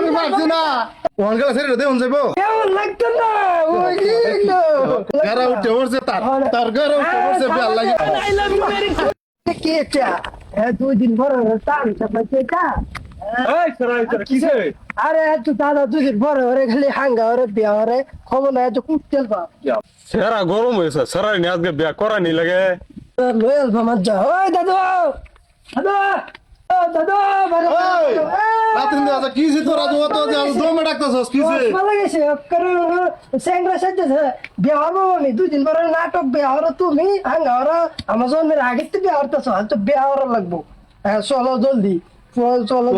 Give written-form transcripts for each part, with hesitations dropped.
আমি পারছি না ওখান গেলে ছেড়ে দেউন যাইবো কেমন লাগতো না ওই গারা উঠে পড়ছে তার গারা উঠে পড়ছে বিয়ার লাগে কি এটা দুই দিন পর টান চাপাইছে এটা এই সরাই তোর কিসে আরে তুই দাদা দুই দিন পরে ওরে খালি হাঙ্গা ওরে বিয়া ওরে খবর নাই তো কুটতেল বা সেরা গরম হয়েছে সরাই নি আজকে বিয়া করা নি লাগে লয়াল ভামার যা ওই দাদু দাদু ও দাদু বারে রাতে দিন আছে কি তোরা তো দমে ডাকতেছস কিছে ভালো গেছে করে সেংরা সাজছে বিয়া হবো আমি দুই দিন পরে নাটক বিয়া হলো তুমি হাঙ্গা ওরা আমার জন্মের আগে তো বিয়া হতো তো বিয়া হওয়ার লাগবো চলো জলদি চলো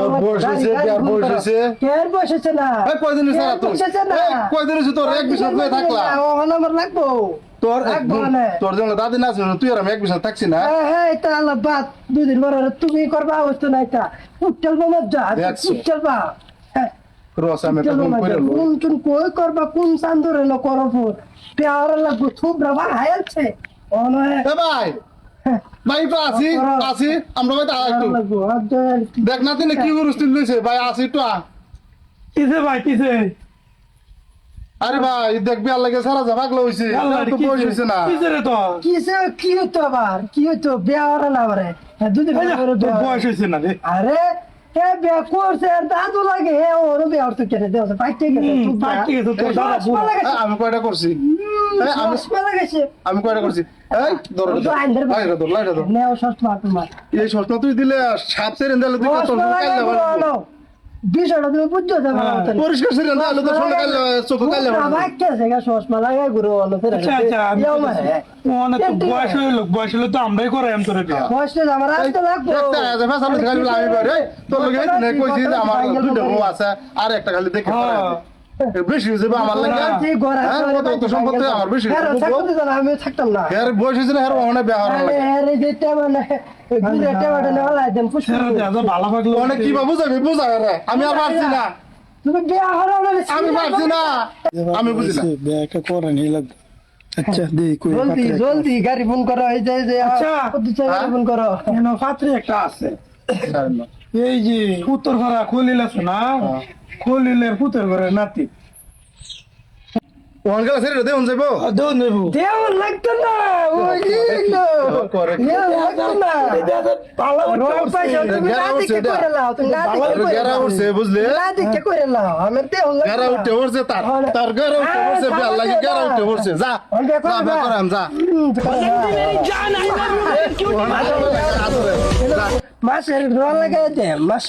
কেয়ার বসেছে না কয়দিন সারা তুই বসেছে না কয়দিন তোর এক বিষয় লয়ে থাকলা আমার লাগবো তোর লাগবো না তোর জন্য দাদি না ছিল তুই আর আমি এক বিষয় থাকছি না হ্যাঁ এটা আল্লাহ বাদ দুই দিন পরে তুমি করবা অবস্থা না এটা উঠল বাবা যা উঠল বা রস আমি একটা ফোন করে লো কোন চুন কই করবা কোন চান্দরে ন করব পেয়ার লাগবো খুব রাবা হায়ালছে অনয় এ ভাই ভাই তো আসি আমরা ভাই একটু লাগবো দেখ না তিনে কি করছিস লইছে ভাই আসি তো কিসে ভাই কিসে আরে ভাই দেখবি আল্লাহ কে সারা যা পাগলা হইছে তো বয়স হইছে না কিসে রে তো কিসে কি হতো আবার কি হতো বিয়া হলো না আবার দুই দিন পরে তোর বয়স হয়েছে না রে আরে হে বিয়া করছে দাদু লাগে হে ওর বিয়া হতো কেটে দেওয়া পাইতে গেছে পাইতে গেছে, তোর দাদা বুড়া। আমি কয়টা করছি আমি কয়টা করছি এই ধর লাইটা ধর লাইটা ধর নেও ষষ্ঠ মার তোমার এই ষষ্ঠ তুই দিলে সাপ সেরেন দিলে তুই কত কাইলে বিষয়টা তুমি বুঝছো যাবে পরিষ্কার সেরেন দিলে তো সোনা কাইলে চোখ কাইলে চশমা লাগাই ঘুরে হলো আচ্ছা আচ্ছা আমি মনে তো বয়স হলো তো আমরাই করাই আমি তোর বিয়া বসলে আমার আসতে লাগবো একটা আছে ফেসাল খালি আমি করে তোর লগে না কইছি যে আমার দুটো বউ আছে আর একটা খালি দেখে বেশি হইছে বা আমার লাগে কত সম্পত্তি আমার বেশি আমি থাকতাম না এর বয়স হইছে না এর অনেক ব্যবহার লাগে যেটা মানে ভালো পাগলো অনেক কি বাবু যাবে বুঝা রে আমি আর পারছি না তুমি বিয়া হলো আমি পারছি না আমি বুঝি না ব্যাগটা করে নিয়ে লাগবে আচ্ছা দেই কই জলদি জলদি গাড়ি ফোন করো এই যে আচ্ছা গাড়ি ফোন করো কেন পাত্রে একটা আছে এই যে পুত্তর ঘরা খলিল আছে না খলিলের পুত্তর ঘরের নাতি ওখান গেলে ছেড়ে দেউন যাইবো দেউন নেবো দেওয়ার লাগতো না ওই লাগতো না গেরা উঠছে বুঝলে গেরা উঠে পড়ছে তার গেরা উঠে পড়ছে বিয়ার লাগে গেরা উঠে পড়ছে যা যা মাসের লাগাই দে মাস